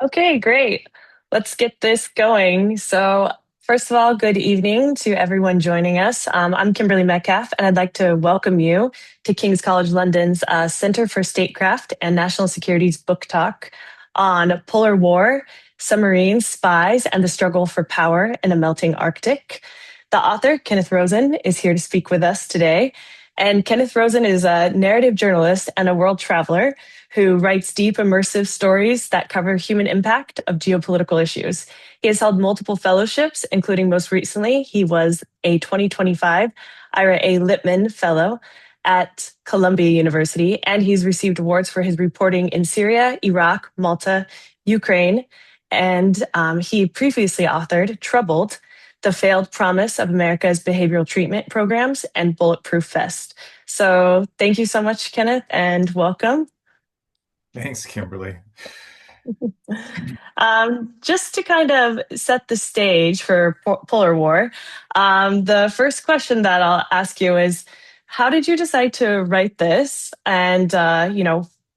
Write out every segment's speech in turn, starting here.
Okay, great. Let's get this going. So, first of all, good evening to everyone joining us. I'm Kimberly Metcalf, and I'd like to welcome you to King's College London's Center for Statecraft and National Security's book talk on polar war, submarines, spies, and the struggle for power in a melting Arctic. The author, Kenneth Rosen, is here to speak with us today. And Kenneth Rosen is a narrative journalist and a world traveler who writes deep, immersive stories that cover human impact of geopolitical issues. He has held multiple fellowships, including most recently, he was a 2025 Ira A. Lippman Fellow at Columbia University, and he's received awards for his reporting in Syria, Iraq, Malta, Ukraine, and he previously authored Troubled, The Failed Promise of America's Behavioral Treatment Programs, and Bulletproof Vest. So thank you so much, Kenneth, and welcome. Thanks, Kimberly. Just to kind of set the stage for Polar War, the first question that I'll ask you is, how did you decide to write this, and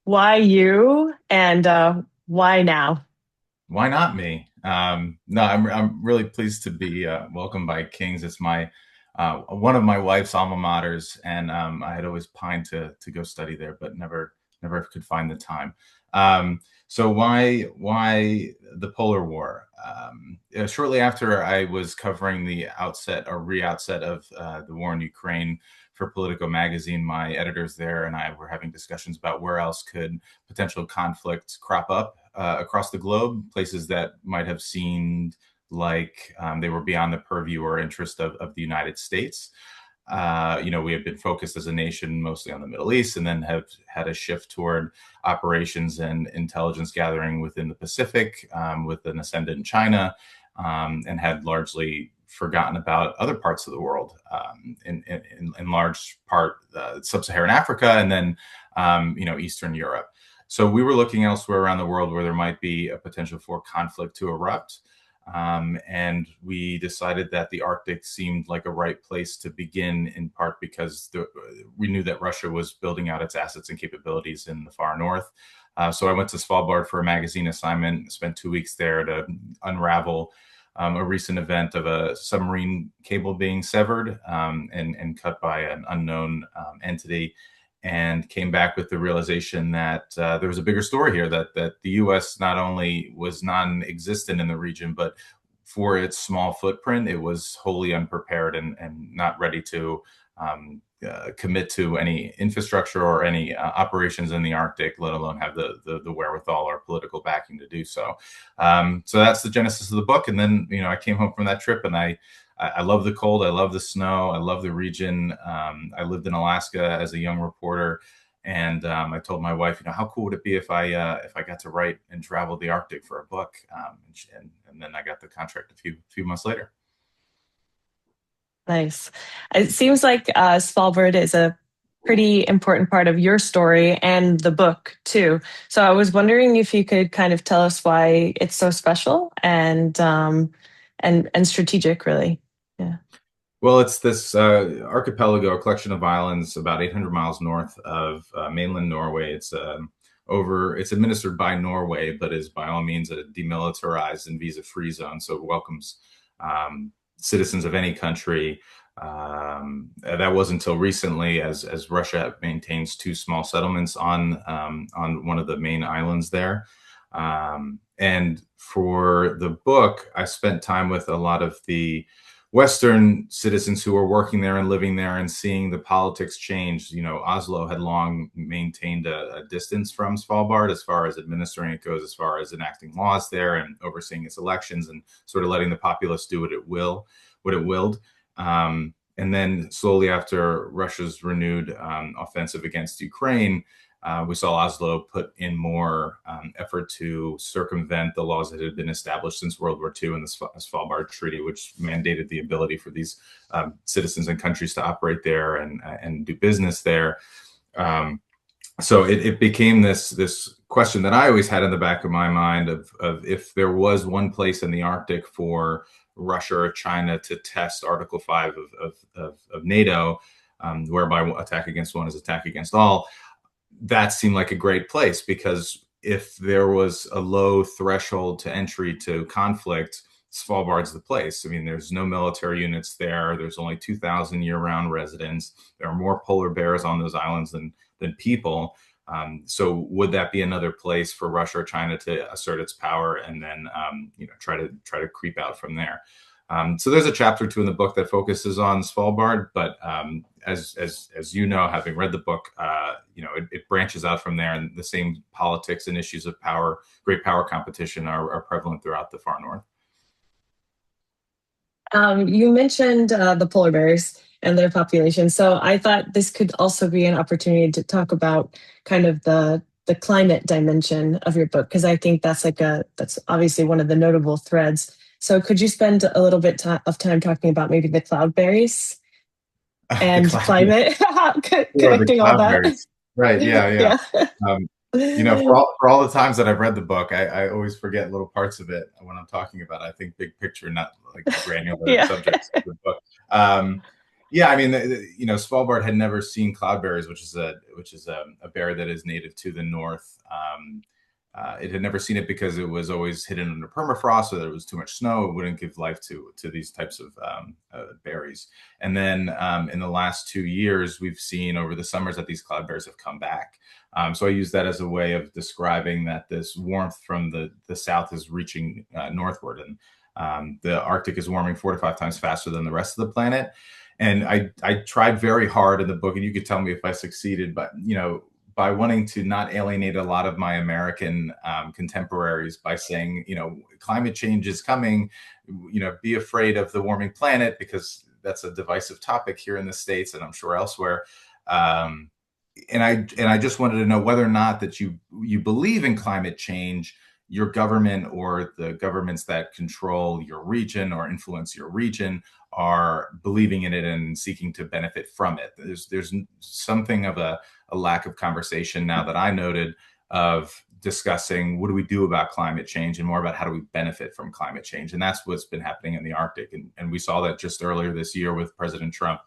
why you, and why now? Why not me? No, I'm really pleased to be welcomed by Kings. It's my one of my wife's alma maters, and I had always pined to go study there, but never could find the time. So why the Polar War? Shortly after I was covering the outset or re-outset of the war in Ukraine for Politico magazine, my editors there and I were having discussions about where else could potential conflicts crop up across the globe, places that might have seemed like they were beyond the purview or interest of the United States. We have been focused as a nation mostly on the Middle East, and then have had a shift toward operations and intelligence gathering within the Pacific, with an ascendant in China, and had largely forgotten about other parts of the world, in large part sub-Saharan Africa, and then Eastern Europe. So we were looking elsewhere around the world where there might be a potential for conflict to erupt. And we decided that the Arctic seemed like a right place to begin, in part because we knew that Russia was building out its assets and capabilities in the far north. So I went to Svalbard for a magazine assignment, spent 2 weeks there to unravel a recent event of a submarine cable being severed and cut by an unknown entity, and came back with the realization that there was a bigger story here, that the U.S. not only was non-existent in the region, but for its small footprint, it was wholly unprepared and not ready to commit to any infrastructure or any operations in the Arctic, let alone have the wherewithal or political backing to do so. So that's the genesis of the book. And then, I came home from that trip, and I love the cold. I love the snow. I love the region. I lived in Alaska as a young reporter, and I told my wife, how cool would it be if I got to write and travel the Arctic for a book? And then I got the contract a few months later. Nice. It seems like Svalbard is a pretty important part of your story and the book too. So I was wondering if you could kind of tell us why it's so special and strategic, really. Yeah. Well, it's this archipelago, a collection of islands about 800 miles north of mainland Norway. It's administered by Norway, but is by all means a demilitarized and visa-free zone. So it welcomes citizens of any country. That wasn't until recently, as Russia maintains two small settlements on one of the main islands there. And for the book, I spent time with a lot of the Western citizens who were working there and living there and seeing the politics change. Oslo had long maintained a distance from Svalbard as far as administering it goes, as far as enacting laws there and overseeing its elections and sort of letting the populace do what it willed. And then slowly after Russia's renewed offensive against Ukraine, we saw Oslo put in more effort to circumvent the laws that had been established since World War II in the Svalbard Treaty, which mandated the ability for these citizens and countries to operate there and do business there. So it became this question that I always had in the back of my mind of if there was one place in the Arctic for Russia or China to test Article 5 of NATO, whereby attack against one is attack against all. That seemed like a great place, because if there was a low threshold to entry to conflict, Svalbard's the place. I mean, there's no military units there. There's only 2,000 year-round residents. There are more polar bears on those islands than people. So would that be another place for Russia or China to assert its power and then try to creep out from there? So there's a chapter 2 in the book that focuses on Svalbard, but as you know, having read the book, it branches out from there, and the same politics and issues of power, great power competition, are prevalent throughout the far north. You mentioned the polar bears and their population, so I thought this could also be an opportunity to talk about kind of the climate dimension of your book, because I think that's obviously one of the notable threads. So could you spend a little bit of time talking about maybe the cloudberries The and cloud, climate, or the connecting all that? cloudberries, right? Yeah, yeah. Yeah. Um, for all the times that I've read the book, I always forget little parts of it when I'm talking about it. I think big picture, not like granular Yeah. subjects of the book. Yeah, I mean, Svalbard had never seen cloudberries, which is a bear that is native to the north. It had never seen it because it was always hidden under permafrost, so there was too much snow. It wouldn't give life to these types of berries. And then in the last 2 years, we've seen over the summers that these cloud bears have come back. So I use that as a way of describing that this warmth from the south is reaching northward, and the Arctic is warming 4 to 5 times faster than the rest of the planet. And I tried very hard in the book, and you could tell me if I succeeded, but by wanting to not alienate a lot of my American contemporaries by saying, climate change is coming, be afraid of the warming planet, because that's a divisive topic here in the States and I'm sure elsewhere. And I just wanted to know whether or not that you believe in climate change, your government or the governments that control your region or influence your region are believing in it and seeking to benefit from it. There's something of a lack of conversation now that I noted of discussing what do we do about climate change and more about how do we benefit from climate change. And that's what's been happening in the Arctic. And we saw that just earlier this year with President Trump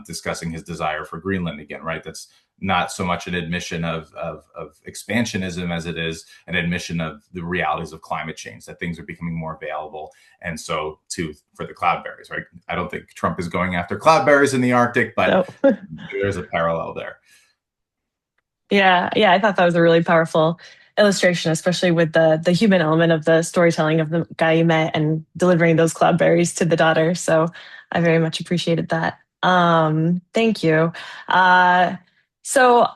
discussing his desire for Greenland again, right? That's not so much an admission of expansionism as it is an admission of the realities of climate change, that things are becoming more available. And so too for the cloudberries, right? I don't think Trump is going after cloudberries in the Arctic, but No. there's a parallel there. Yeah, yeah, I thought that was a really powerful illustration, especially with the human element of the storytelling of the guy you met and delivering those cloudberries to the daughter. So I very much appreciated that. Thank you. So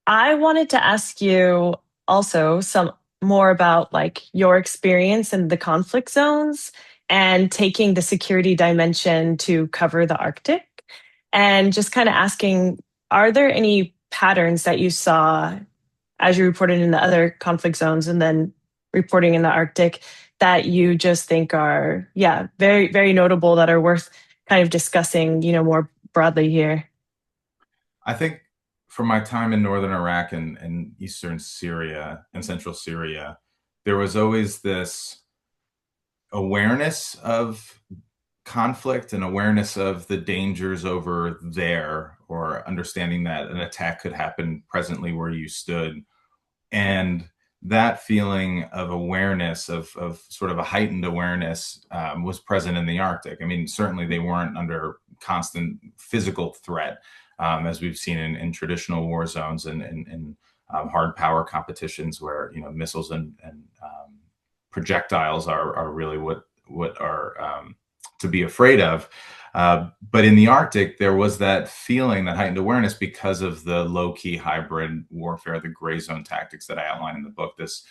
I wanted to ask you also some more about like your experience in the conflict zones and taking the security dimension to cover the Arctic, and just kind of asking, are there any patterns that you saw as you reported in the other conflict zones and then reporting in the Arctic that you just think are, yeah, very, very notable, that are worth kind of discussing, more broadly here? I think from my time in northern Iraq and eastern Syria and central Syria, there was always this awareness of conflict and awareness of the dangers over there, or understanding that an attack could happen presently where you stood. And that feeling of awareness, of sort of a heightened awareness, was present in the Arctic. I mean, certainly they weren't under constant physical threat, as we've seen in traditional war zones and hard power competitions where missiles and projectiles are really what are to be afraid of. But in the Arctic, there was that feeling, that heightened awareness, because of the low-key hybrid warfare, the gray zone tactics that I outline in the book, this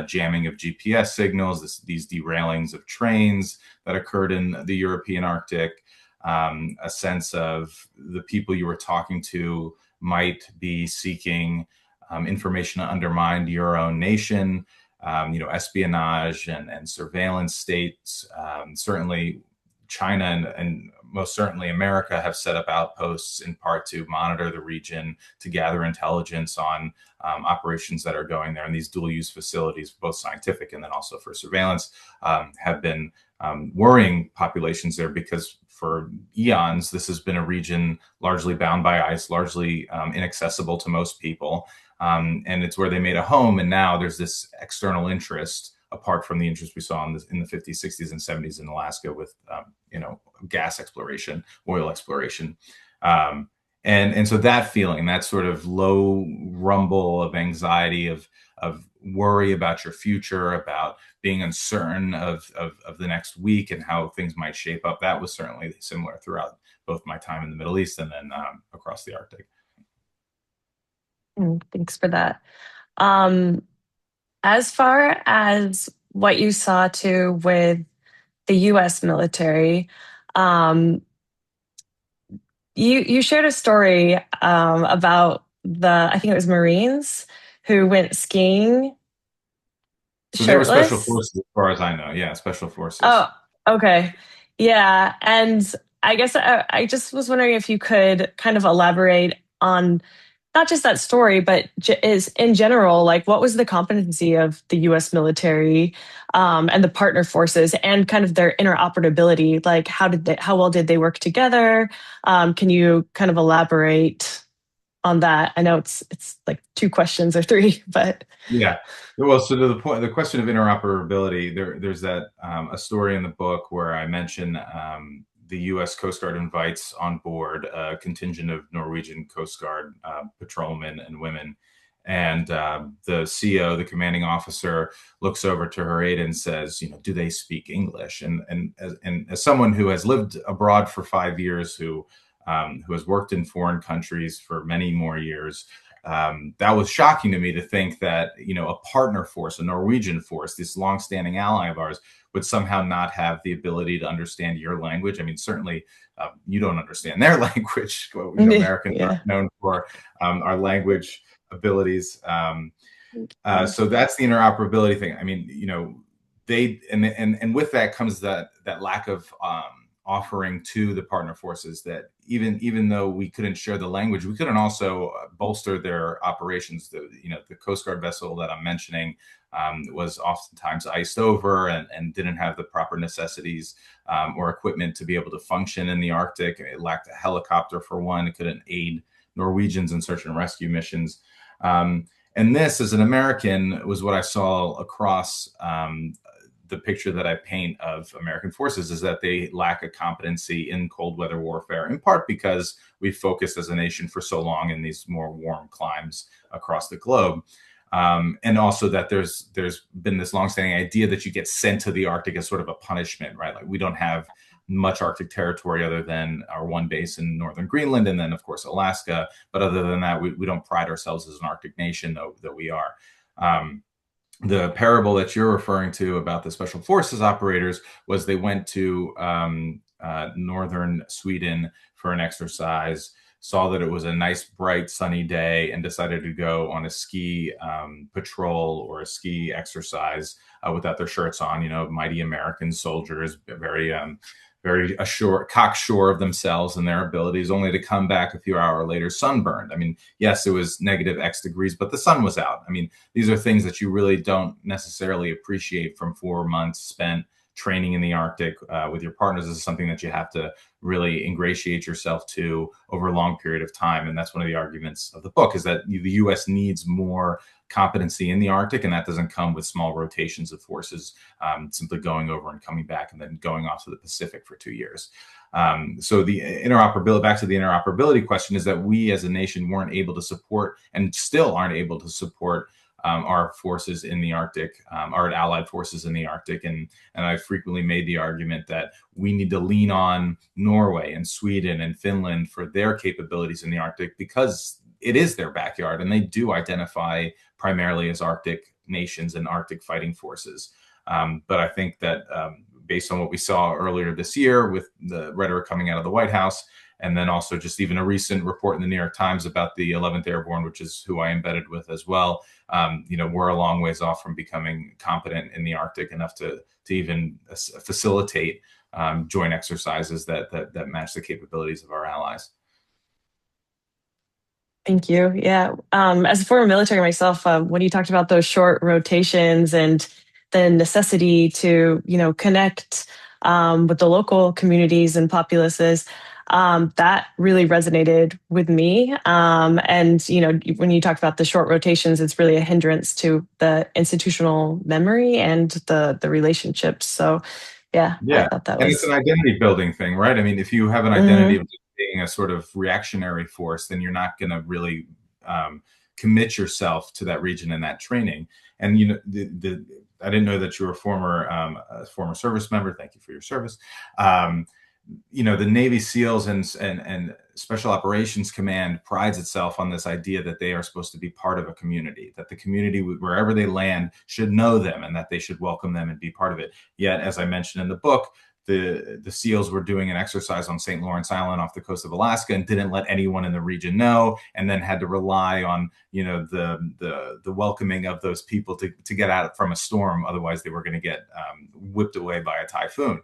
jamming of GPS signals, these derailings of trains that occurred in the European Arctic, a sense of the people you were talking to might be seeking information to undermine your own nation, espionage and surveillance states. Certainly China and most certainly America have set up outposts in part to monitor the region, to gather intelligence on operations that are going there. And these dual use facilities, both scientific and then also for surveillance, have been worrying populations there, because for eons, this has been a region largely bound by ice, largely inaccessible to most people. And it's where they made a home. And now there's this external interest apart from the interest we saw in the 50s, 60s, and 70s in Alaska with, gas exploration, oil exploration. And so that feeling, that sort of low rumble of anxiety, of worry about your future, about being uncertain of the next week and how things might shape up, that was certainly similar throughout both my time in the Middle East and then across the Arctic. Thanks for that. Um, as far as what you saw too with the US military, um, you shared a story about I think it was Marines who went skiing So they were special shirtless. forces, as far as I know. Yeah, special forces. Oh, okay. Yeah. And I guess I just was wondering if you could kind of elaborate on not just that story, but is in general, like what was the competency of the US military and the partner forces and kind of their interoperability? Like how well did they work together? Can you kind of elaborate on that? I know it's like two questions or three, but Yeah. Well, so to the point, the question of interoperability, there's that a story in the book where I mention the U.S. Coast Guard invites on board a contingent of Norwegian Coast Guard patrolmen and women, and the CO, the commanding officer, looks over to her aide and says, "Do they speak English?" And as someone who has lived abroad for 5 years, who has worked in foreign countries for many more years, that was shocking to me to think that a partner force, a Norwegian force, this longstanding ally of ours, would somehow not have the ability to understand your language. I mean, certainly you don't understand their language. Americans yeah. aren't known for our language abilities. So that's the interoperability thing. I mean, they and with that comes that lack of offering to the partner forces that even though we couldn't share the language, we couldn't also bolster their operations. The Coast Guard vessel that I'm mentioning was oftentimes iced over and didn't have the proper necessities or equipment to be able to function in the Arctic. It lacked a helicopter for one. It couldn't aid Norwegians in search and rescue missions. And this, as an American, was what I saw across the picture that I paint of American forces, is that they lack a competency in cold weather warfare, in part because we've focused as a nation for so long in these more warm climes across the globe. And also that there's been this longstanding idea that you get sent to the Arctic as sort of a punishment, right? Like we don't have much Arctic territory other than our one base in northern Greenland and then, of course, Alaska. But other than that, we don't pride ourselves as an Arctic nation, though that we are. The parable that you're referring to about the special forces operators was they went to northern Sweden for an exercise, saw that it was a nice, bright, sunny day, and decided to go on a ski patrol or a ski exercise without their shirts on. Mighty American soldiers, very cocksure of themselves and their abilities, only to come back a few hours later sunburned. I mean, yes, it was negative X degrees, but the sun was out. I mean, these are things that you really don't necessarily appreciate from 4 months spent training in the Arctic with your partners. This is something that you have to really ingratiate yourself to over a long period of time. And that's one of the arguments of the book, is that the U.S. needs more competency in the Arctic, and that doesn't come with small rotations of forces simply going over and coming back and then going off to the Pacific for 2 years. So the interoperability, back to the interoperability question, is that we as a nation weren't able to support and still aren't able to support our forces in the Arctic, our allied forces in the Arctic. And I frequently made the argument that we need to lean on Norway and Sweden and Finland for their capabilities in the Arctic, because it is their backyard and they do identify primarily as Arctic nations and Arctic fighting forces. But I think that based on what we saw earlier this year with the rhetoric coming out of the White House, and then also just even a recent report in the New York Times about the 11th Airborne, which is who I embedded with as well, we're a long ways off from becoming competent in the Arctic enough to even facilitate joint exercises that match the capabilities of our allies. Thank you. Yeah. As a former military myself, when you talked about those short rotations and the necessity to, connect with the local communities and populaces. That really resonated with me. And when you talk about the short rotations, it's really a hindrance to the institutional memory and the relationships. So, yeah, I Yeah, thought that and it's an was. identity building thing, right? I mean, if you have an identity Mhm. of just being a sort of reactionary force, then you're not going to really commit yourself to that region and that training. And the I didn't know that you were a former service member. Thank you for your service. Um, the Navy SEALs and Special Operations Command prides itself on this idea that they are supposed to be part of a community, that the community, wherever they land, should know them and that they should welcome them and be part of it. Yet, as I mentioned in the book, the SEALs were doing an exercise on St. Lawrence Island off the coast of Alaska and didn't let anyone in the region know, and then had to rely on the welcoming of those people to get out from a storm. Otherwise, they were going to get whipped away by a typhoon.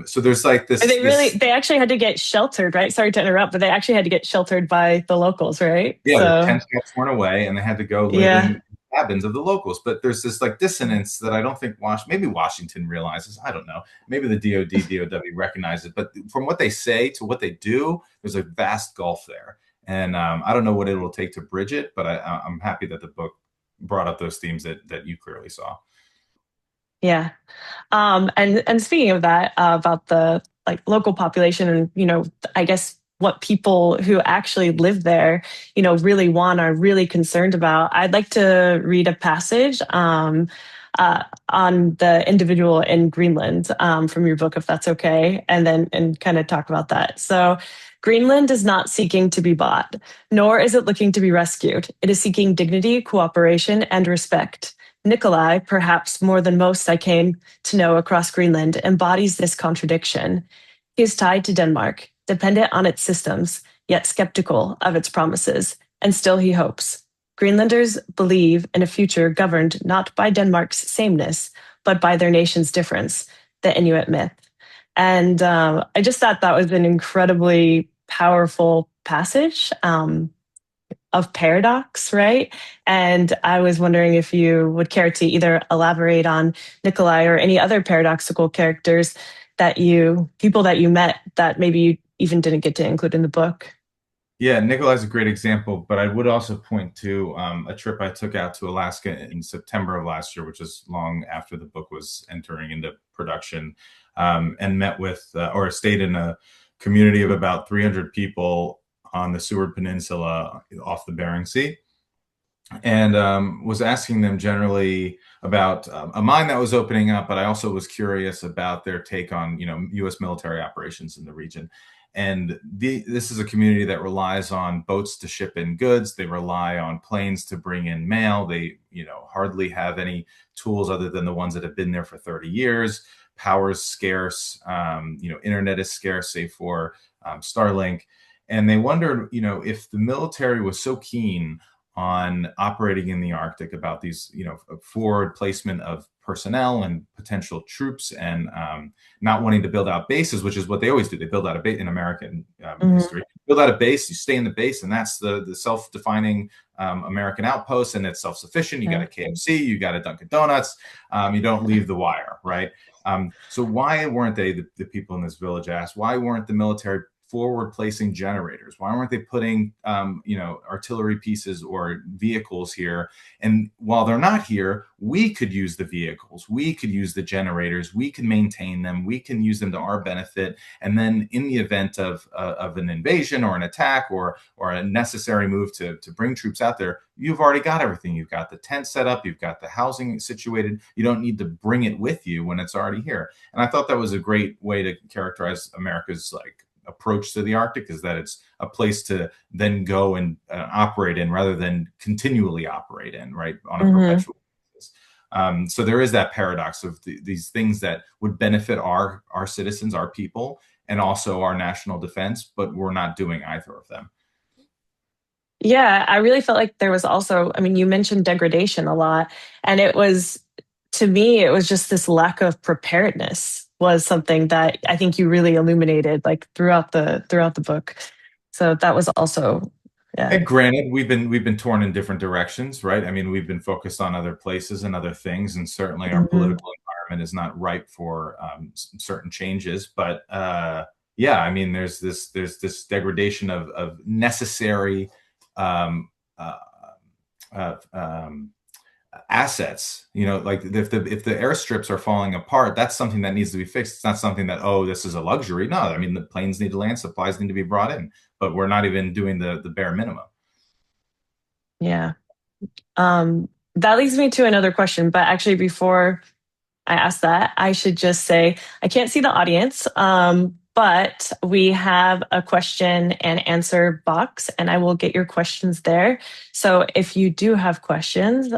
So there's like this this They actually had to get sheltered, right? Sorry to interrupt, but they actually had to get sheltered by the locals, right? yeah, their So, tents got torn away and they had to go live yeah. in cabins of the locals. But there's this like dissonance that I don't think maybe Washington realizes. I don't know. Maybe the DoD recognizes it. But from what they say to what they do, there's a vast gulf there. And I don't know what it will take to bridge it, but I'm happy that the book brought up those themes that you clearly saw. Yeah. And speaking of that, about the like local population and, I guess what people who actually live there, really want, are really concerned about, I'd like to read a passage on the individual in Greenland from your book, if that's okay, and kind of talk about that. So, Greenland is not seeking to be bought, nor is it looking to be rescued. It is seeking dignity, cooperation, and respect. Nikolai, perhaps more than most I came to know across Greenland, embodies this contradiction. He is tied to Denmark, dependent on its systems, yet skeptical of its promises, and still he hopes. Greenlanders believe in a future governed not by Denmark's sameness, but by their nation's difference, the Inuit myth. And I just thought that was an incredibly powerful passage. Of paradox, right? And I was wondering if you would care to either elaborate on Nikolai or any other paradoxical characters people that you met that maybe you even didn't get to include in the book. Yeah, Nikolai's a great example, but I would also point to a trip I took out to Alaska in September of last year, which is long after the book was entering into production, and met with or stayed in a community of about 300 people on the Seward Peninsula off the Bering Sea, and was asking them generally about a mine that was opening up, but I also was curious about their take on U.S. military operations in the region. And this is a community that relies on boats to ship in goods. They rely on planes to bring in mail. They hardly have any tools other than the ones that have been there for 30 years. Power is scarce. Internet is scarce, save for Starlink. And they wondered, if the military was so keen on operating in the Arctic, about these, forward placement of personnel and potential troops, and not wanting to build out bases, which is what they always do. They build out a base in American Mhm. history. Build out a base, you stay in the base, and that's the self-defining American outpost, and it's self-sufficient. You got Yeah. a KFC, you got a Dunkin' Donuts. You don't leave the wire, right? So why weren't they, the people in this village asked, why weren't the military forward placing generators? Why weren't they putting artillery pieces or vehicles here? And while they're not here, we could use the vehicles, we could use the generators, we can maintain them, we can use them to our benefit. And then in the event of an invasion or an attack or a necessary move to bring troops out there, you've already got everything. You've got the tent set up, you've got the housing situated. You don't need to bring it with you when it's already here. And I thought that was a great way to characterize America's approach to the Arctic, is that it's a place to then go and operate in rather than continually operate in, right, on a Mhm. perpetual basis. So there is that paradox of these things that would benefit our citizens, our people, and also our national defense, but we're not doing either of them. Yeah, I really felt like there was also, I mean, you mentioned degradation a lot, and to me, it was just this lack of preparedness was something that I think you really illuminated like throughout the book. So that was also, yeah. And granted, we've been torn in different directions, right? I mean, we've been focused on other places and other things, and certainly our Mhm. political environment is not ripe for certain changes. But yeah, I mean, there's this degradation of necessary um, uh, um, assets. Like if the airstrips are falling apart, that's something that needs to be fixed. It's not something that, oh, this is a luxury. No, I mean, the planes need to land, supplies need to be brought in, but we're not even doing the bare minimum. Yeah. That leads me to another question, but actually, before I ask that, I should just say I can't see the audience, but we have a question and answer box, and I will get your questions there. So if you do have questions,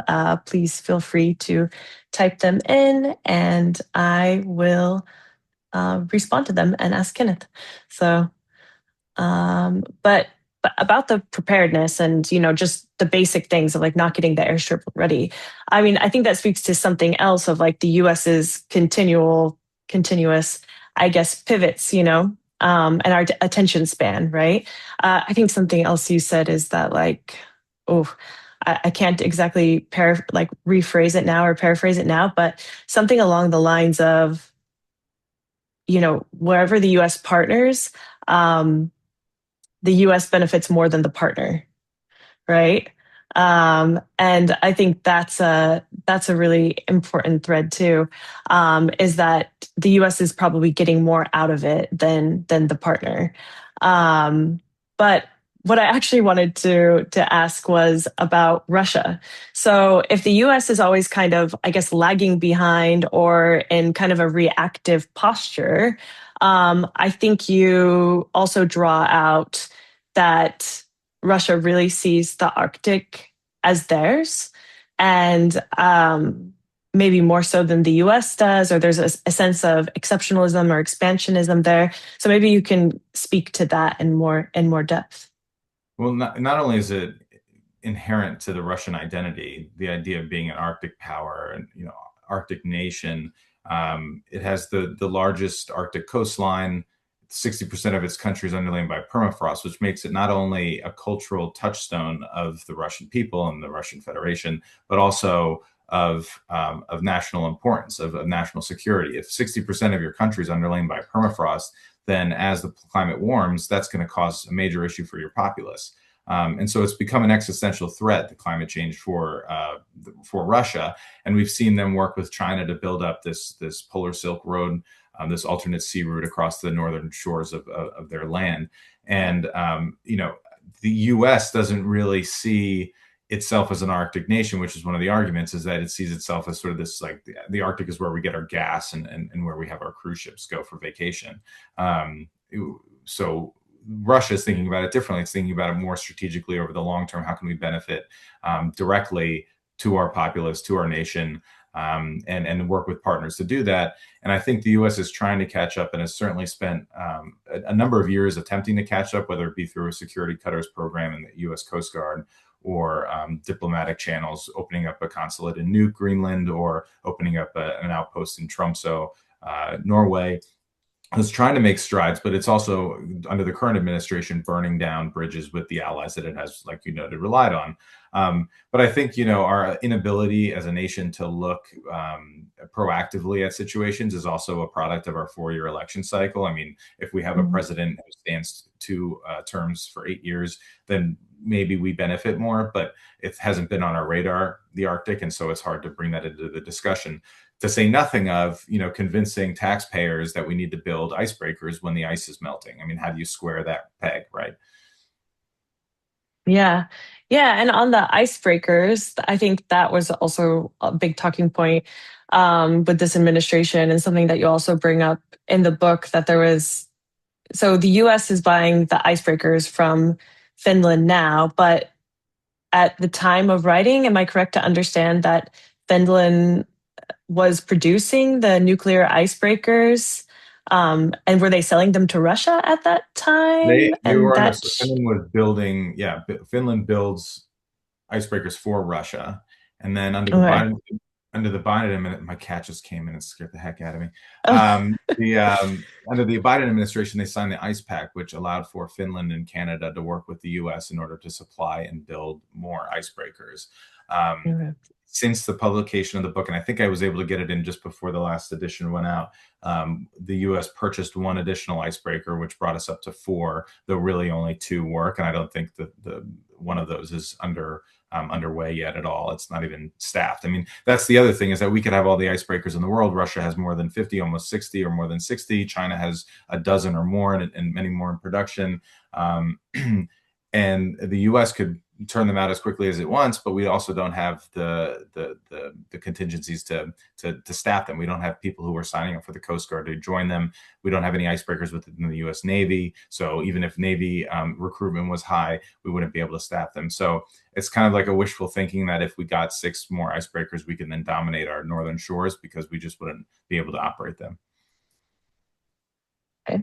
please feel free to type them in, and I will respond to them and ask Kenneth. So but about the preparedness and just the basic things of like not getting the airstrip ready. I mean, I think that speaks to something else of like the US's continuous, I guess, pivots, and our attention span, right? I think something else you said is that like, oh, I can't exactly rephrase it now or paraphrase it now, but something along the lines of, wherever the US partners, um, the US benefits more than the partner, right? And I think that's a really important thread too, is that the US is probably getting more out of it than the partner. But what I actually wanted to ask was about Russia. So if the US is always kind of, I guess, lagging behind or in kind of a reactive posture, I think you also draw out that Russia really sees the Arctic as theirs, and maybe more so than the US does, or there's a sense of exceptionalism or expansionism there. So maybe you can speak to that in more depth. Well, not only is it inherent to the Russian identity, the idea of being an Arctic power and Arctic nation. It has the largest Arctic coastline. 60% of its country is underlain by permafrost, which makes it not only a cultural touchstone of the Russian people and the Russian Federation, but also of national importance, of national security. If 60% of your country is underlain by permafrost, then as the climate warms, that's going to cause a major issue for your populace. And so it's become an existential threat, the climate change for Russia. And we've seen them work with China to build up this polar silk road, this alternate sea route across the northern shores of their land. And the U.S. doesn't really see itself as an Arctic nation, which is one of the arguments, is that it sees itself as sort of this, like, the Arctic is where we get our gas and where we have our cruise ships go for vacation. So Russia is thinking about it differently. It's thinking about it more strategically over the long term. How can we benefit directly to our populace, to our nation, and work with partners to do that? And I think the U.S. is trying to catch up and has certainly spent a number of years attempting to catch up, whether it be through a security cutters program in the U.S. Coast Guard or diplomatic channels, opening up a consulate in Nuuk, Greenland, or opening up an outpost in Tromsø, Norway. It's trying to make strides, but it's also, under the current administration, burning down bridges with the allies that it has, like you noted, relied on. But I think, our inability as a nation to look proactively at situations is also a product of our 4-year election cycle. I mean, if we have a president who stands 2 terms for 8 years, then maybe we benefit more, but it hasn't been on our radar, the Arctic, and so it's hard to bring that into the discussion. To say nothing of, convincing taxpayers that we need to build icebreakers when the ice is melting. I mean, how do you square that peg, right? Yeah. Yeah. And on the icebreakers, I think that was also a big talking point with this administration, and something that you also bring up in the book, that there was, so the US is buying the icebreakers from Finland now, but at the time of writing, am I correct to understand that Finland was producing the nuclear icebreakers? And were they selling them to Russia at that time? They And were under, that, so Finland was building, yeah, Finland builds icebreakers for Russia, and then okay. Under the Biden administration, my cat just came in and scared the heck out of me. Oh, Under the Biden administration, they signed the Ice Pact, which allowed for Finland and Canada to work with the U.S. in order to supply and build more icebreakers. Um, okay. since the publication of the book, and I think I was able to get it in just before the last edition went out, the U.S. purchased one additional icebreaker, which brought us up to four, though really only two work. And I don't think that the one of those is underway yet at all. It's not even staffed. I mean, that's the other thing, is that we could have all the icebreakers in the world. Russia has more than 50, almost 60, or more than 60. China has a dozen or more, and many more in production. And the U.S. could turn them out as quickly as it wants, but we also don't have the contingencies to staff them. We don't have people who are signing up for the Coast Guard to join them. We don't have any icebreakers within the U.S. Navy. So even if Navy recruitment was high, we wouldn't be able to staff them. So it's kind of like a wishful thinking that if we got 6 more icebreakers, we can then dominate our northern shores, because we just wouldn't be able to operate them. Okay.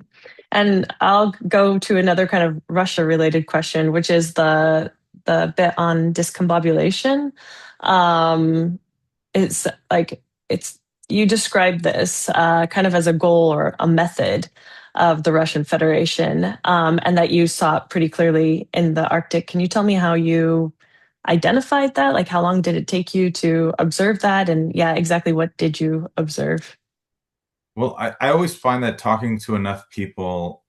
And I'll go to another kind of Russia related question, which is the bit on discombobulation. It's like it's you described this kind of as a goal or a method of the Russian Federation, and that you saw it pretty clearly in the Arctic. Can you tell me how you identified that? Like, how long did it take you to observe that? And yeah, exactly what did you observe? Well, I always find that talking to enough people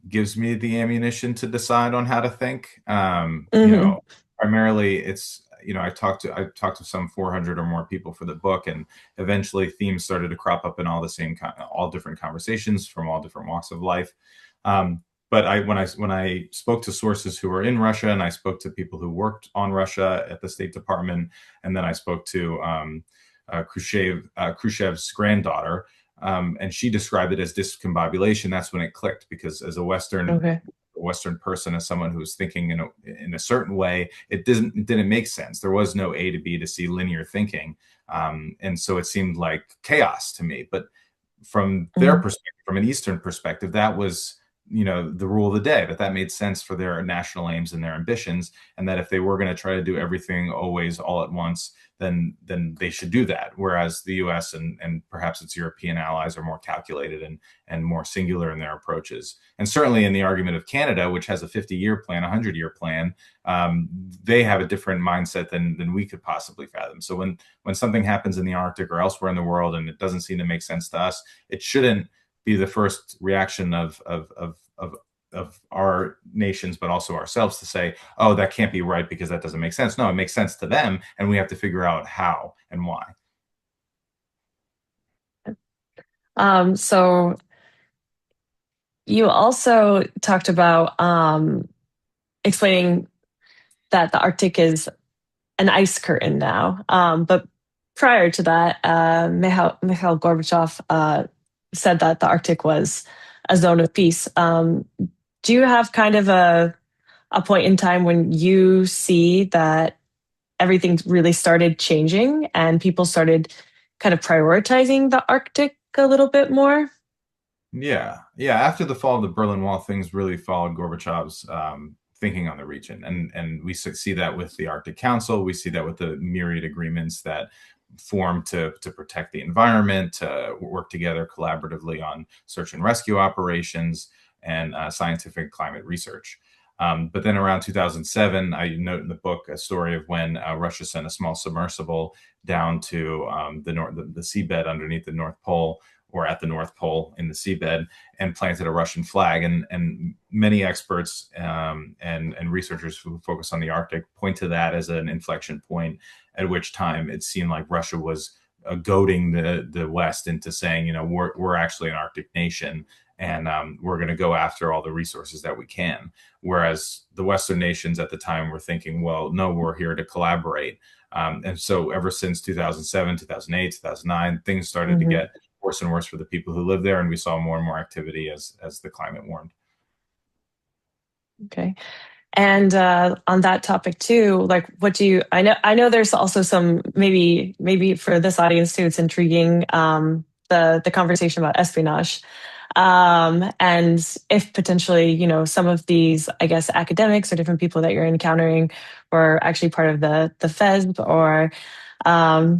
gives me the ammunition to decide on how to think. Hmm. Primarily it's, I talked to some 400 or more people for the book, and eventually themes started to crop up in all different conversations from all different walks of life. But when I spoke to sources who were in Russia, and I spoke to people who worked on Russia at the State Department, and then I spoke to Khrushchev's granddaughter, and she described it as discombobulation. That's when it clicked, because as a Okay. Western person, as someone who was thinking in a certain way, it didn't make sense. There was no A to B to C linear thinking, and so it seemed like chaos to me. But from their Mhm. perspective, from an Eastern perspective, that was, the rule of the day, that made sense for their national aims and their ambitions, and that if they were going to try to do everything always all at once, then they should do that. Whereas the U.S. and perhaps its European allies are more calculated and more singular in their approaches. And certainly in the argument of Canada, which has a 50-year plan, a 100-year plan, they have a different mindset than we could possibly fathom. So when something happens in the Arctic or elsewhere in the world and it doesn't seem to make sense to us, it shouldn't be the first reaction of our nations, but also ourselves, to say, "Oh, that can't be right because that doesn't make sense." No, it makes sense to them, and we have to figure out how and why. So you also talked about explaining that the Arctic is an ice curtain now. But prior to that, Mikhail Gorbachev said that the Arctic was a zone of peace. Do you have kind of a point in time when you see that everything really started changing and people started kind of prioritizing the Arctic a little bit more? Yeah, yeah. After the fall of the Berlin Wall, things really followed Gorbachev's thinking on the region, and we see that with the Arctic Council. We see that with the myriad agreements that formed to protect the environment, to work together collaboratively on search and rescue operations and scientific climate research. But then around 2007, I note in the book a story of when Russia sent a small submersible down to the seabed underneath the North Pole, or at the North Pole in the seabed, and planted a Russian flag. And many experts and researchers who focus on the Arctic point to that as an inflection point, at which time it seemed like Russia was goading the West into saying, we're actually an Arctic nation, and we're going to go after all the resources that we can. Whereas the Western nations at the time were thinking, well, no, we're here to collaborate. And so ever since 2007, 2008, 2009, things started to Hmm. get worse and worse for the people who live there, and we saw more and more activity as the climate warmed. Okay. And on that topic too, like, what do you? I know there's also some, maybe for this audience too. It's intriguing, the conversation about espionage, and if potentially, some of these, I guess, academics or different people that you're encountering were actually part of the FESB or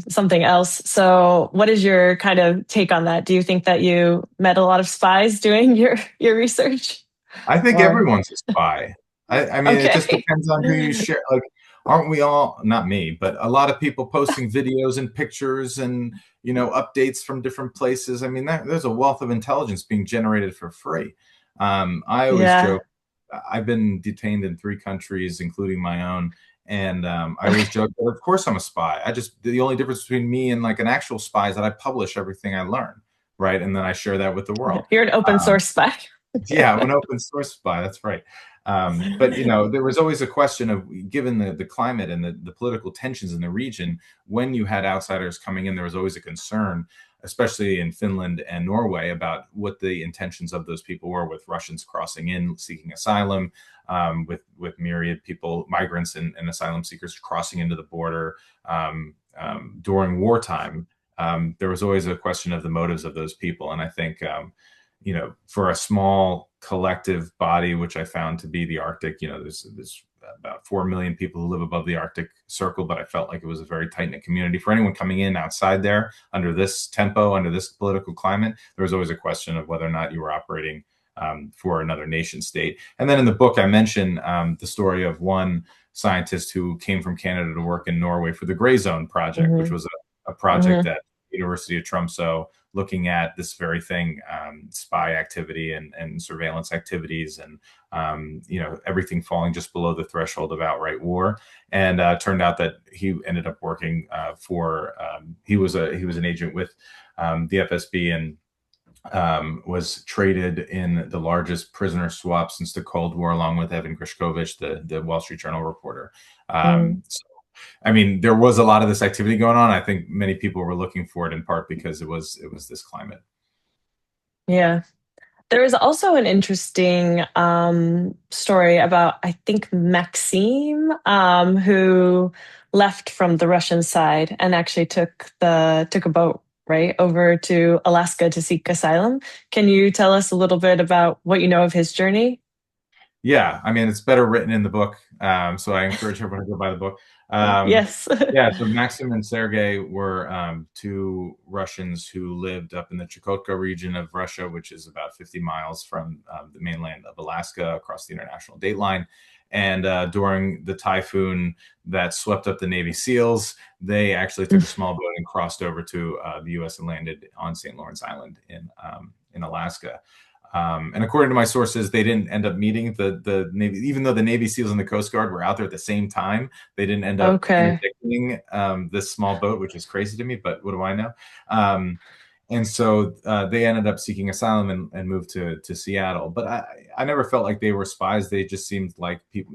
something else. So, what is your kind of take on that? Do you think that you met a lot of spies doing your research, I think or everyone's a spy. I mean, it just okay? depends on who you share. Like, aren't we all, not me, but a lot of people posting videos and pictures and, updates from different places. I mean, there's a wealth of intelligence being generated for free. I always Yeah. joke, I've been detained in 3 countries, including my own. And I always Okay. joke that, of course, I'm a spy. The only difference between me and like an actual spy is that I publish everything I learn, right? And then I share that with the Yeah. world. You're an open Um, source spy. yeah, I'm an open source spy. That's right. But there was always a question of, given the climate and the political tensions in the region, when you had outsiders coming in, there was always a concern, especially in Finland and Norway, about what the intentions of those people were, with Russians crossing in seeking asylum, with myriad people, migrants and asylum seekers crossing into the border during wartime. There was always a question of the motives of those people, and I think for a small collective body, which I found to be the Arctic, there's about 4 million people who live above the Arctic Circle, but I felt like it was a very tight knit community. For anyone coming in outside there, under this tempo, under this political climate, there was always a question of whether or not you were operating for another nation state. And then in the book, I mentioned the story of one scientist who came from Canada to work in Norway for the Gray Zone Project, which Hmm. was a project Hmm. at University of Tromsø, looking at this very thing, spy activity and surveillance activities, and everything falling just below the threshold of outright war. And turned out that he ended up working for he was an agent with the FSB, and was traded in the largest prisoner swap since the Cold War, along with Evan Grishkovich, the Wall Street Journal reporter. Hmm. So, I mean, there was a lot of this activity going on. I think many people were looking for it, in part because it was this climate. Yeah. There is also an interesting story about, I think, Maxime, who left from the Russian side and actually took a boat right over to Alaska to seek asylum. Can you tell us a little bit about what you know of his journey? Yeah, I mean, it's better written in the book, so I encourage everyone to go buy the book. Um, Yes. yeah, so Maxim and Sergei were 2 Russians who lived up in the Chukotka region of Russia, which is about 50 miles from the mainland of Alaska, across the international date line. And during the typhoon that swept up the Navy SEALs, they actually took a small boat and crossed over to the U.S. and landed on St. Lawrence Island in Alaska. And according to my sources, they didn't end up meeting the Navy, even though the Navy SEALs and the Coast Guard were out there at the same time. They didn't end up Okay. interdicting this small boat, which is crazy to me. But what do I know? Um, and so they ended up seeking asylum and moved to Seattle. But I never felt like they were spies. They just seemed like people,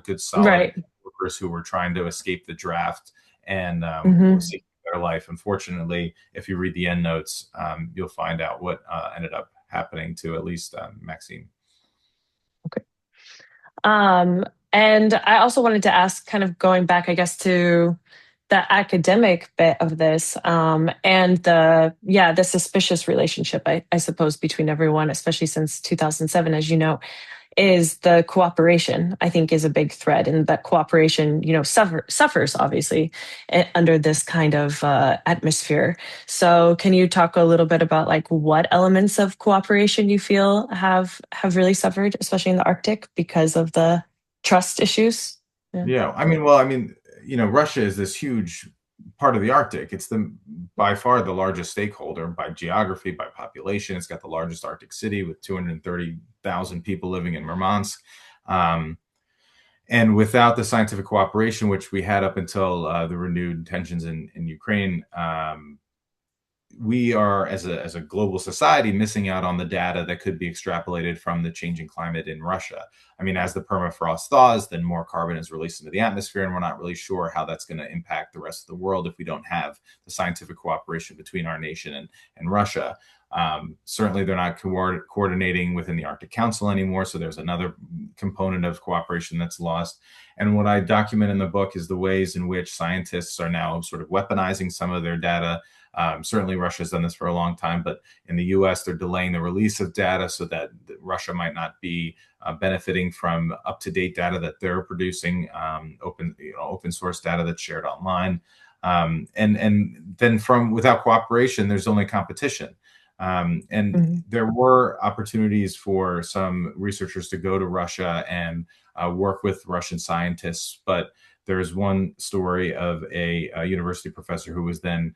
good, solid Right. workers who were trying to escape the draft and was Hmm. seeking their life. Unfortunately, if you read the end notes, you'll find out what ended up happening to at least Maxine. Okay. Um, and I also wanted to ask, kind of going back, I guess, to the academic bit of this, and the suspicious relationship, I suppose, between everyone, especially since 2007, as you know, is the cooperation. I think is a big thread, and that cooperation, suffers obviously under this kind of atmosphere. So, can you talk a little bit about like what elements of cooperation you feel have really suffered, especially in the Arctic, because of the trust issues? Yeah. Yeah, I mean, Russia is this huge part of the Arctic. It's the by far the largest stakeholder by geography, by population. It's got the largest Arctic city with 230,000 people living in Murmansk. Um, and without the scientific cooperation, which we had up until the renewed tensions in Ukraine, we are, as a global society, missing out on the data that could be extrapolated from the changing climate in Russia. I mean, as the permafrost thaws, then more carbon is released into the atmosphere, and we're not really sure how that's going to impact the rest of the world if we don't have the scientific cooperation between our nation and Russia. Certainly, they're not coordinating within the Arctic Council anymore, so there's another component of cooperation that's lost. And what I document in the book is the ways in which scientists are now sort of weaponizing some of their data. Certainly, Russia has done this for a long time, but in the U.S., they're delaying the release of data so that Russia might not be benefiting from up-to-date data that they're producing, open source data that's shared online. And then from without cooperation, there's only competition. And Mhm. there were opportunities for some researchers to go to Russia and work with Russian scientists, but there's one story of a university professor who was then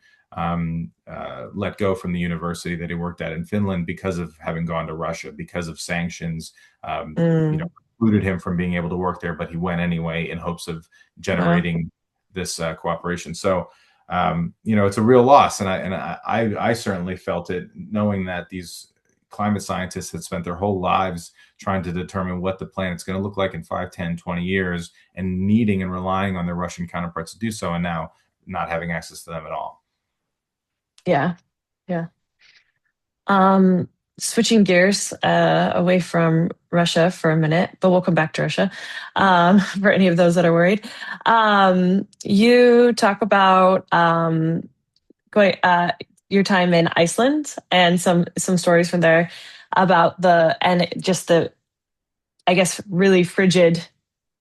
let go from the university that he worked at in Finland because of having gone to Russia, because of sanctions. Mm, Precluded him from being able to work there, but he went anyway in hopes of wow. generating this cooperation. So, it's a real loss, and I certainly felt it, knowing that these climate scientists had spent their whole lives trying to determine what the planet's going to look like in 5, 10, 20 years, and needing and relying on their Russian counterparts to do so, and now not having access to them at all. Yeah. Yeah. Um, Switching gears away from Russia for a minute, but we'll come back to Russia for any of those that are worried. You talk about going your time in Iceland and some stories from there about the and just the I guess really frigid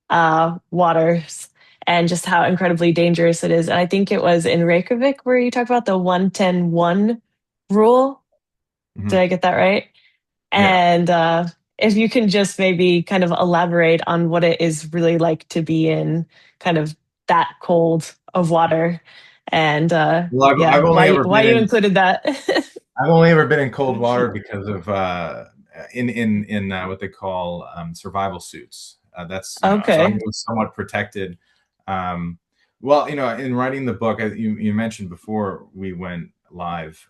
waters and just how incredibly dangerous it is. And I think it was in Reykjavik where you talked about the 1-10-1 rule. Did Mm-hmm. I get that right? Yeah. And if you can just maybe kind of elaborate on what it is really like to be in kind of that cold of water, and Well, I've yeah, only ever why been you in included that? I've only ever been in cold water because of in what they call survival suits. That's so I Okay. was somewhat protected. Um, well, in writing the book, you mentioned before we went live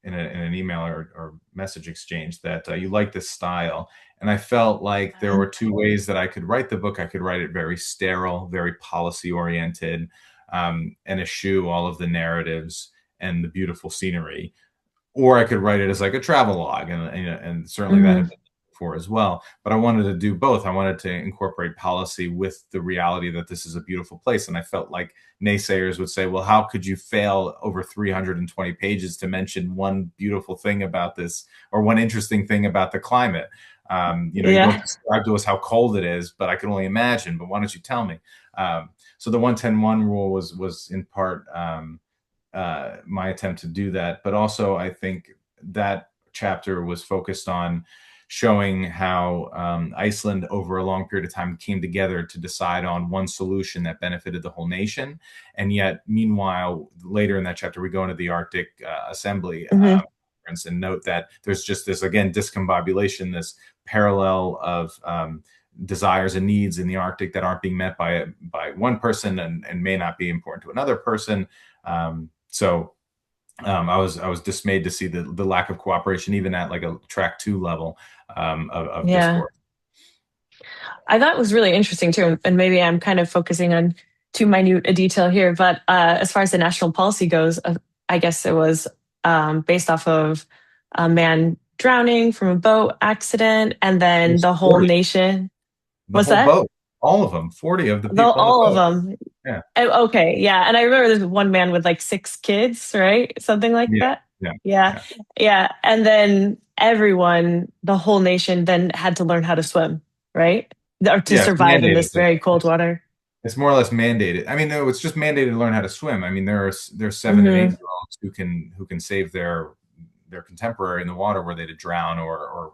in an email or message exchange that you like this style, and I felt like there were two ways that I could write the book. I could write it very sterile, very policy oriented, and eschew all of the narratives and the beautiful scenery, or I could write it as like a travel log, and certainly that had Hmm. been before as well. But I wanted to do both. I wanted to incorporate policy with the reality that this is a beautiful place, and I felt like naysayers would say, "Well, how could you fail over 320 pages to mention one beautiful thing about this or one interesting thing about the climate?" You don't Yeah. describe to us how cold it is, but I can only imagine. But why don't you tell me? So the 1-10-1 rule was in part my attempt to do that. But also, I think that chapter was focused on showing how Iceland, over a long period of time, came together to decide on one solution that benefited the whole nation. And yet, meanwhile, later in that chapter, we go into the Arctic Assembly. Hmm. And note that there's just this, again, discombobulation, this parallel of desires and needs in the Arctic that aren't being met by one person, and may not be important to another person. I was dismayed to see the lack of cooperation, even at like a track 2 level of Yeah. discourse. I thought it was really interesting too, and maybe I'm kind of focusing on too minute a detail here, but as far as the national policy goes, I guess it was based off of a man drowning from a boat accident, and then There's the whole 40, nation. the What's whole that? boat, all of them, 40 of the people on the All of boat. them. Yeah, Okay, yeah, and I remember there's one man with like 6 kids, right? Something like yeah, that. yeah, Yeah, yeah, yeah, and then everyone, the whole nation, then had to learn how to swim, right? Or to yeah. It's survive in mandated. this very cold water. It's more or less mandated. I mean, no, it's just mandated to learn how to swim. I mean, there's 7 and 8 Hmm. year olds who can save their contemporary in the water were they to drown or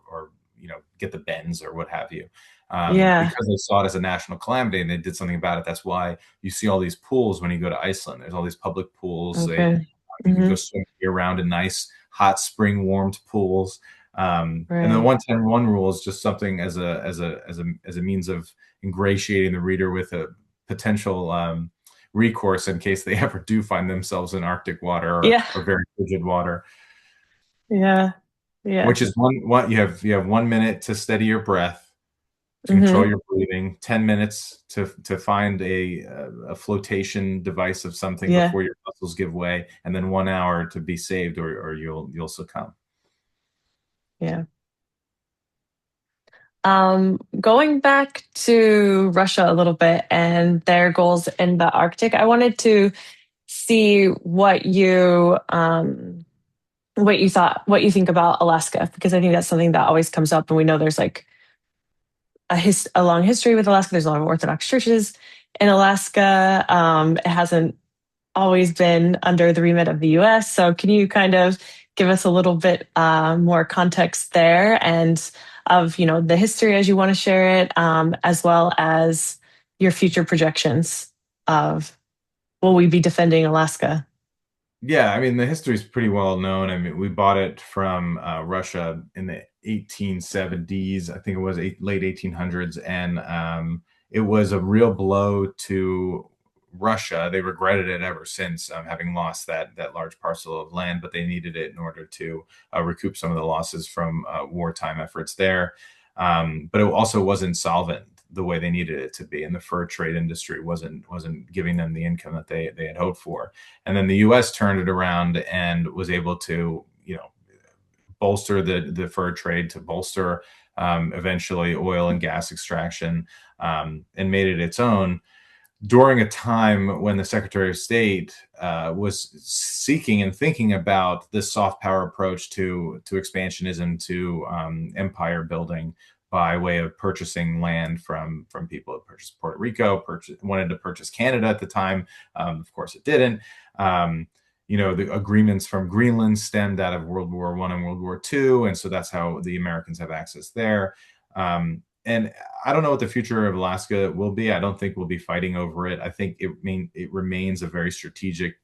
get the bends or what have you. Yeah. Because they saw it as a national calamity and they did something about it. That's why you see all these pools when you go to Iceland. There's all these public pools. Okay. You can Hmm. go swim year round in nice hot spring warmed pools. And the Right. 1-10-1 rule is just something as a means of ingratiating the reader with a potential recourse in case they ever do find themselves in Arctic water Yeah. or very frigid water. Yeah. Yeah. Which is one you have 1 minute to steady your breath, to control Hmm. your breathing, 10 minutes to find a flotation device of something Yeah. before your muscles give way, and then 1 hour to be saved, or you'll succumb. Yeah. Going back to Russia a little bit and their goals in the Arctic, I wanted to see what you think about Alaska, because I think that's something that always comes up, and we know there's like a long history with Alaska. There's a lot of Orthodox churches in Alaska. It hasn't always been under the remit of the U.S. So can you kind of give us a little bit more context there, and of the history as you want to share it, as well as your future projections? of will we be defending Alaska? Yeah, I mean the history is pretty well known. I mean, we bought it from Russia in the 1870s. I think it was late 1800s, and it was a real blow to Russia. They regretted it ever since, having lost that large parcel of land, but they needed it in order to recoup some of the losses from wartime efforts there. But it also wasn't solvent the way they needed it to be, and the fur trade industry wasn't giving them the income that they had hoped for. And then the U.S. turned it around and was able to, bolster the fur trade, to bolster eventually oil and gas extraction, and made it its own during a time when the Secretary of State was seeking and thinking about this soft power approach to expansionism, to empire building by way of purchasing land from people who purchased Puerto Rico, wanted to purchase Canada at the time. Of course, it didn't. The agreements from Greenland stemmed out of World War I and World War II, and so that's how the Americans have access there. And I don't know what the future of Alaska will be. I don't think we'll be fighting over it. I think it remains a very strategic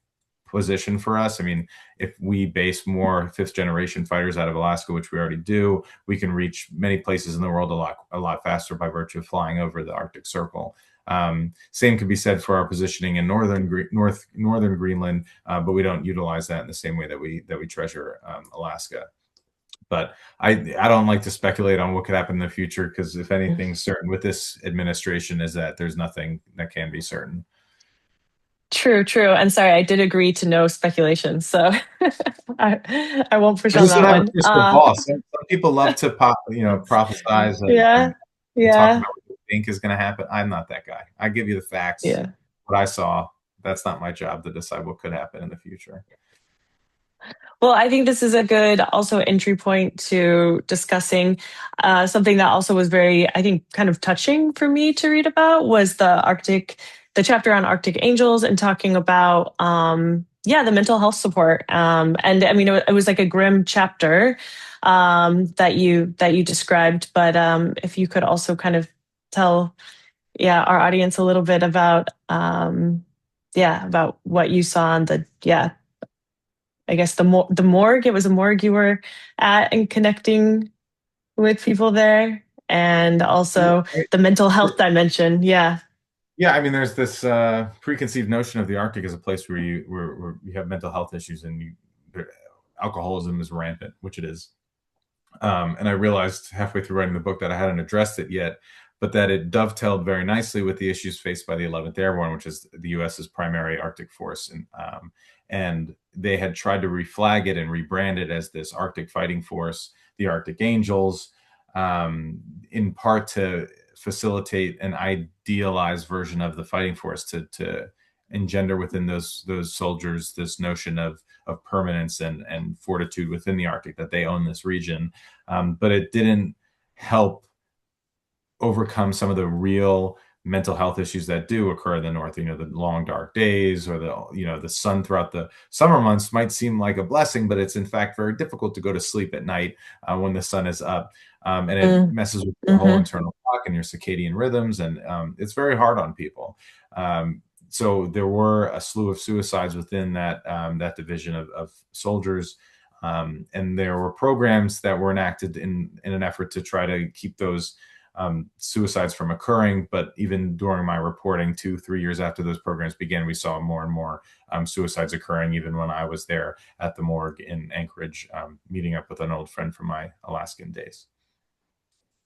position for us. I mean, if we base more fifth generation fighters out of Alaska, which we already do, we can reach many places in the world a lot faster by virtue of flying over the Arctic Circle. Same could be said for our positioning in northern Greenland, but we don't utilize that in the same way that we treasure Alaska. But I don't like to speculate on what could happen in the future, because if anything's certain with this administration is that there's nothing that can be certain. True, true. And sorry, I did agree to no speculation, so I won't push I on just don't that have a one. crystal ball. Some people love to prophesize Yeah, and talk about yeah, what they think is going to happen. I'm not that guy. I give you the facts, yeah. what I saw. That's not my job to decide what could happen in the future. Well, I think this is a good also entry point to discussing something that also was very, I think, kind of touching for me to read about was the chapter on Arctic angels and talking about, yeah, the mental health support. And I mean, it was like a grim chapter that you described, but if you could also kind of tell, yeah, our audience a little bit about, yeah, about what you saw on the, yeah, I guess the morgue. It was a morgue you were at and connecting with people there, and also the mental health dimension. Yeah. Yeah, I mean, there's this preconceived notion of the Arctic as a place where you have mental health issues, and alcoholism is rampant, which it is. And I realized halfway through writing the book that I hadn't addressed it yet, but that it dovetailed very nicely with the issues faced by the 11th Airborne, which is the U.S.'s primary Arctic force. And they had tried to reflag it and rebrand it as this Arctic fighting force, the Arctic Angels, in part to facilitate an idealized version of the fighting force, to engender within those soldiers this notion of permanence and fortitude within the Arctic, that they own this region. But it didn't help overcome some of the real mental health issues that do occur in the north. The long dark days, or the sun throughout the summer months might seem like a blessing, but it's in fact very difficult to go to sleep at night when the sun is up, and it Mm, messes with your whole mm-hmm. internal clock and your circadian rhythms, and it's very hard on people. So there were a slew of suicides within that division of soldiers. And there were programs that were enacted in an effort to try to keep those suicides from occurring. But even during my reporting, 2-3 years after those programs began, we saw more and more suicides occurring, even when I was there at the morgue in Anchorage, meeting up with an old friend from my Alaskan days.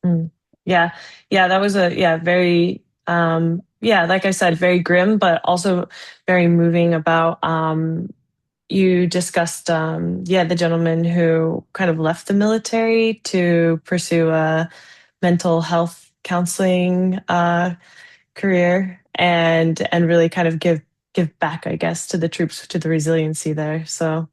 Mm. Yeah, yeah, that was a yeah very yeah, like I said, very grim, but also very moving. About you discussed yeah, the gentleman who kind of left the military to pursue a mental health counseling career, and really kind of give back, I guess, to the troops, to the resiliency there. So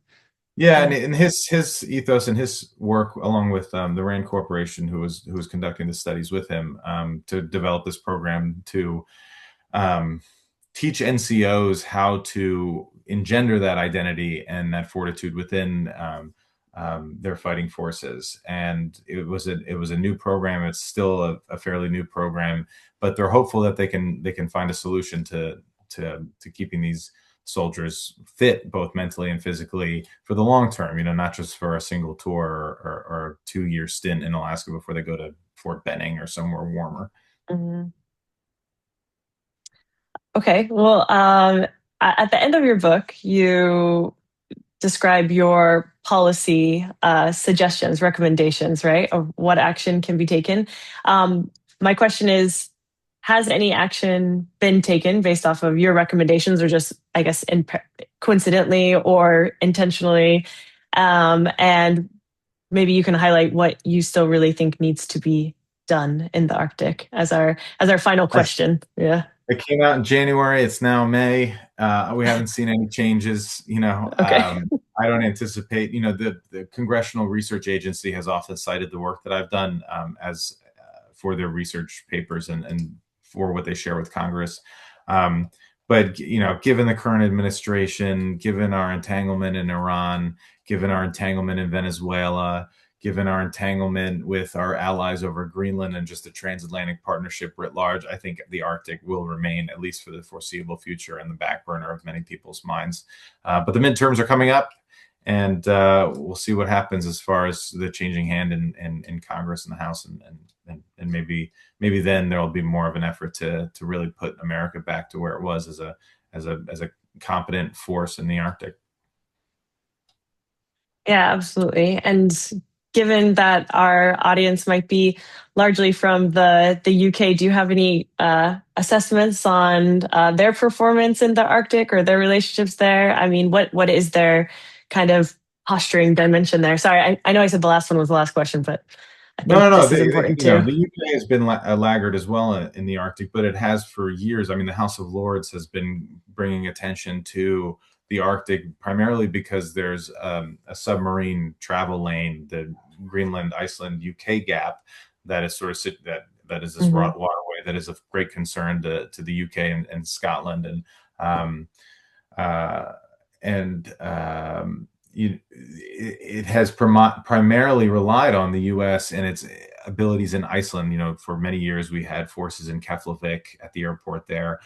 Yeah, yeah. and his ethos and his work, along with the Rand Corporation, who was conducting the studies with him, to develop this program to um, teach NCOs how to engender that identity and that fortitude within their fighting forces. And it was a new program. It's still a fairly new program, but they're hopeful that they can find a solution to keeping these soldiers fit both mentally and physically for the long term, not just for a single tour or 2-year stint in Alaska before they go to Fort Benning or somewhere warmer. Mhm. Okay. Well, at the end of your book, you describe your policy suggestions, recommendations, right, of what action can be taken. My question is, has any action been taken based off of your recommendations, or just, I guess, coincidentally or intentionally? And maybe you can highlight what you still really think needs to be done in the Arctic as our final question. Yeah. It came out in January. It's now May. We haven't seen any changes. Okay. I don't anticipate. The Congressional Research Agency has often cited the work that I've done as for their research papers and for what they share with Congress. But given the current administration, given our entanglement in Iran, given our entanglement in Venezuela, given our entanglement with our allies over Greenland and just the transatlantic partnership writ large, I think the Arctic will remain, at least for the foreseeable future, in the back burner of many people's minds. But the midterms are coming up, and we'll see what happens as far as the changing hand in Congress and the House, and maybe then there will be more of an effort to really put America back to where it was as a competent force in the Arctic. Yeah, absolutely. And given that our audience might be largely from the UK, do you have any assessments on their performance in the Arctic or their relationships there? I mean, what is their kind of posturing dimension there? Sorry, I know I said the last one was the last question, but I No, think no, no. this is important too. The UK has been a laggard as well in the Arctic, but it has for years. I mean, the House of Lords has been bringing attention to the Arctic primarily because there's a submarine travel lane, the Greenland, Iceland, UK gap, that is sort of that is this Hmm. waterway that is of great concern to the UK and Scotland, um, uh, and it has primarily relied on the U.S. and its abilities in Iceland. For many years we had forces in Keflavik at the airport there,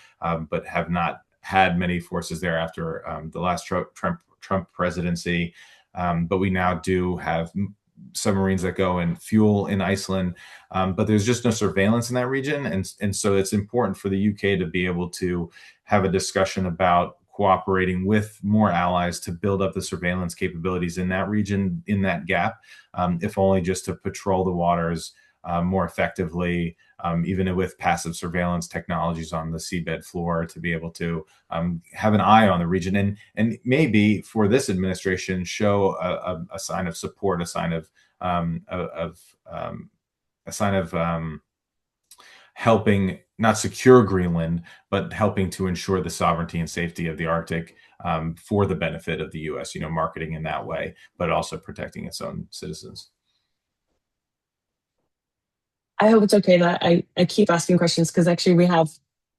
but have not had many forces there after the last Trump presidency. But we now do have submarines that go and fuel in Iceland, but there's just no surveillance in that region, and so it's important for the UK to be able to have a discussion about cooperating with more allies to build up the surveillance capabilities in that region, in that gap, if only just to patrol the waters more effectively, even with passive surveillance technologies on the seabed floor, to be able to have an eye on the region, and maybe for this administration show a sign of support, a sign of a sign of helping not secure Greenland, but helping to ensure the sovereignty and safety of the Arctic for the benefit of the U.S. Marketing in that way, but also protecting its own citizens. I hope it's okay that I keep asking questions because actually we have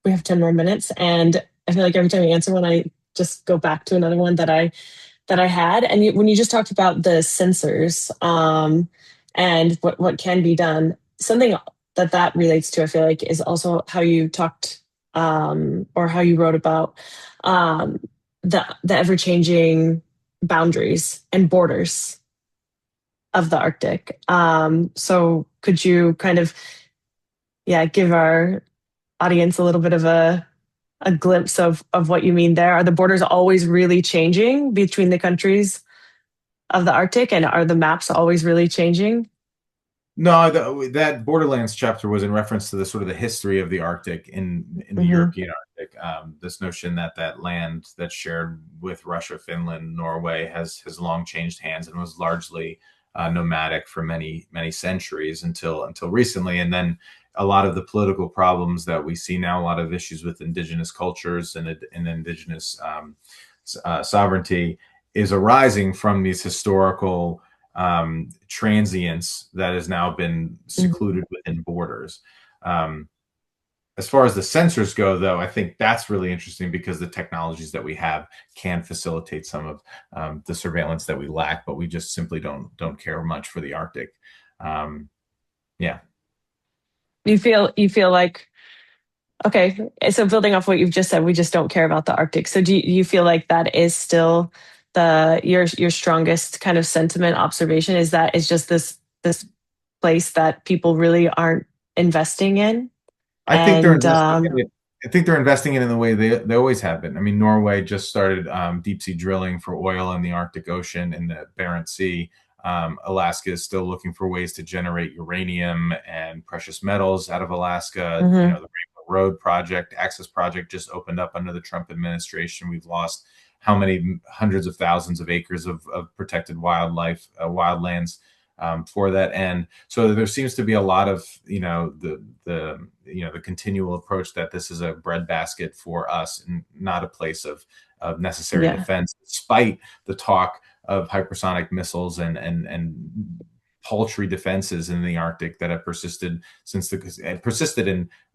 10 more minutes, and I feel like every time I answer one, I just go back to another one that I had. And when you just talked about the sensors, and what can be done, something that relates to, I feel like, is also how you talked, or how you wrote about um, the ever changing boundaries and borders of the Arctic. So could you kind of, yeah, give our audience a little bit of a glimpse of what you mean there? Are the borders always really changing between the countries of the Arctic, and are the maps always really changing? No, that Borderlands chapter was in reference to the sort of the history of the Arctic in the Hmm. European Arctic. This notion that land that's shared with Russia, Finland, Norway has long changed hands and was largely nomadic for many centuries until recently, and then a lot of the political problems that we see now, a lot of issues with indigenous cultures and indigenous sovereignty, is arising from these historical transience that has now been Hmm. secluded within borders. Um, as far as the sensors go, though, I think that's really interesting because the technologies that we have can facilitate some of the surveillance that we lack, but we just simply don't care much for the Arctic. Um, yeah. You feel like Okay, so building off what you've just said, we just don't care about the Arctic. So do you feel like that is still the your strongest kind of sentiment observation is that it's just this place that people really aren't investing in? I think they're And investing in it. I think they're investing in the way they always have been. I mean, Norway just started deep sea drilling for oil in the Arctic Ocean and the Barents Sea. Alaska is still looking for ways to generate uranium and precious metals out of Alaska. You know, Mhm. the Rainbow Road project, Access Project just opened up under the Trump administration. We've lost how many hundreds of thousands of acres of protected wildlife, wildlands for that. And so there seems to be a lot of the continual approach that this is a breadbasket for us and not a place of necessary Yeah. defense, despite the talk of hypersonic missiles and paltry defenses in the Arctic that have persisted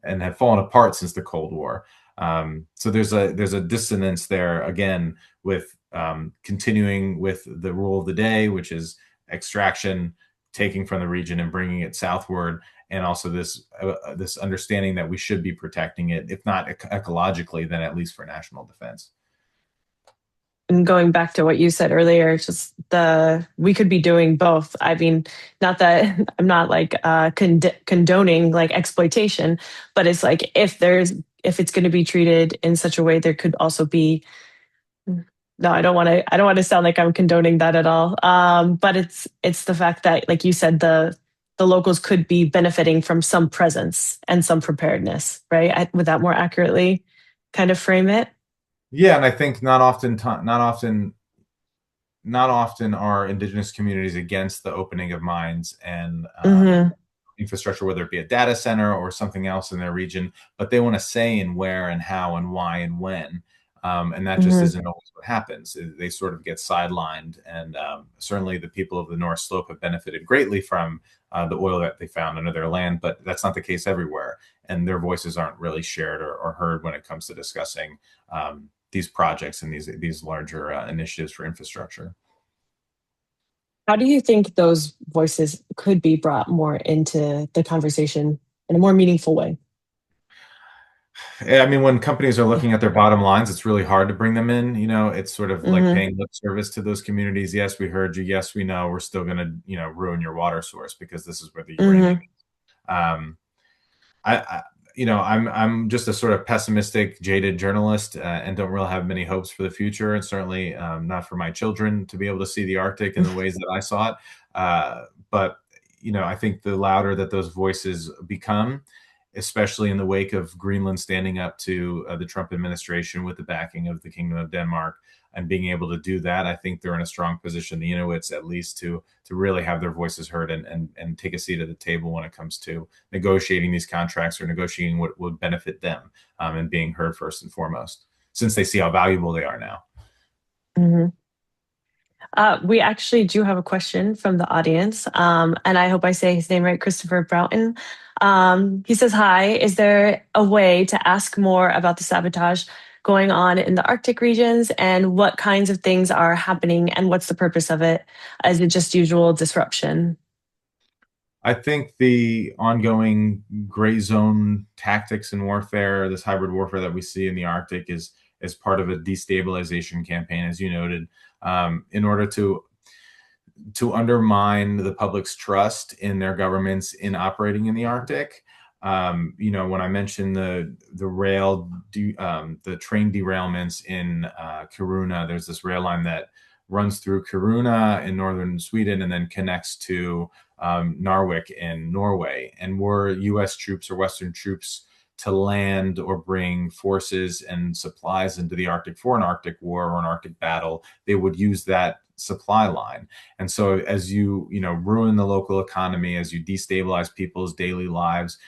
and have fallen apart since the Cold War. So there's a dissonance there again with continuing with the rule of the day, which is extraction, taking from the region and bringing it southward, and also this understanding that we should be protecting it, if not ecologically, then at least for national defense. And going back to what you said earlier, it's just the we could be doing both. I mean, not that I'm not like condoning like exploitation, but it's like if it's going to be treated in such a way, there could also be no, I don't want to sound like I'm condoning that at all. But it's the fact that, like you said, the locals could be benefiting from some presence and some preparedness, right? Would that more accurately kind of frame it? Yeah, and I think not often are indigenous communities against the opening of mines and Hmm. infrastructure, whether it be a data center or something else in their region, but they want to say in where and how and why and when. And that just Hmm. isn't always what happens. They sort of get sidelined. And certainly the people of the North Slope have benefited greatly from the oil that they found under their land, but that's not the case everywhere. And their voices aren't really shared or heard when it comes to discussing these projects and these larger initiatives for infrastructure. How do you think those voices could be brought more into the conversation in a more meaningful way? I mean, when companies are looking at their bottom lines, it's really hard to bring them in. You know, it's sort of like Hmm. paying lip service to those communities. Yes, we heard you. Yes, we know. We're still going to, ruin your water source because this is where the uranium Hmm. is. I I'm just a sort of pessimistic, jaded journalist, and don't really have many hopes for the future, and certainly not for my children to be able to see the Arctic in the ways that I saw it. But I think the louder that those voices become, especially in the wake of Greenland standing up to the Trump administration with the backing of the Kingdom of Denmark and being able to do that, I think they're in a strong position, the Inuits at least, to really have their voices heard and take a seat at the table when it comes to negotiating these contracts or negotiating what would benefit them, and being heard first and foremost, since they see how valuable they are now. Hmm. We actually do have a question from the audience, and I hope I say his name right, Christopher Broughton. He says, "Hi, is there a way to ask more about the sabotage going on in the Arctic regions, and what kinds of things are happening, and what's the purpose of it? Is it just usual disruption?" I think the ongoing gray zone tactics and warfare, this hybrid warfare that we see in the Arctic, is part of a destabilization campaign, as you noted, in order to undermine the public's trust in their governments in operating in the Arctic. When I mentioned the train derailments in Kiruna, there's this rail line that runs through Kiruna in northern Sweden and then connects to Narvik in Norway. And were U.S. troops or Western troops to land or bring forces and supplies into the Arctic for an Arctic war or an Arctic battle, they would use that supply line. And so as you ruin the local economy, as you destabilize people's daily lives,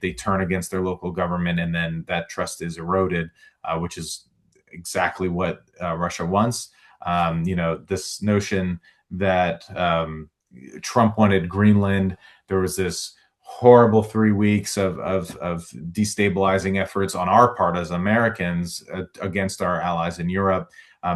they turn against their local government, and then that trust is eroded, which is exactly what Russia wants. This notion that Trump wanted Greenland. There was this horrible 3 weeks of destabilizing efforts on our part as Americans against our allies in Europe.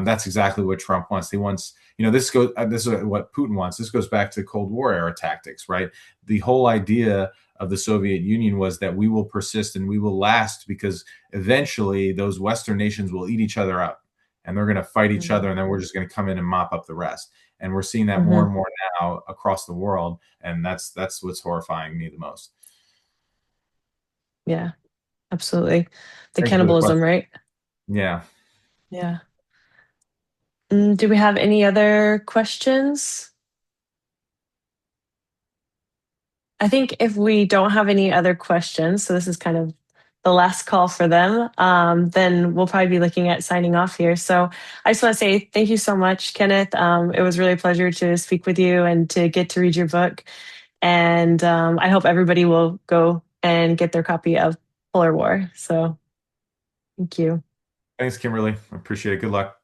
That's exactly what Trump wants. He wants, this goes. This is what Putin wants. This goes back to Cold War era tactics, right? The whole idea of the Soviet Union was that we will persist and we will last because eventually those Western nations will eat each other up and they're going to fight each Mhm. other, and then we're just going to come in and mop up the rest. And we're seeing that more Mhm. and more now across the world, and that's what's horrifying me the most. Yeah, absolutely. The Thank you for the cannibalism, question. right? Yeah. Yeah. Do we have any other questions? I think if we don't have any other questions, so this is kind of the last call for them, then we'll probably be looking at signing off here. So I just want to say thank you so much, Kenneth. It was really a pleasure to speak with you and to get to read your book. And I hope everybody will go and get their copy of Polar War. So thank you. Thanks, Kimberly. I appreciate it. Good luck.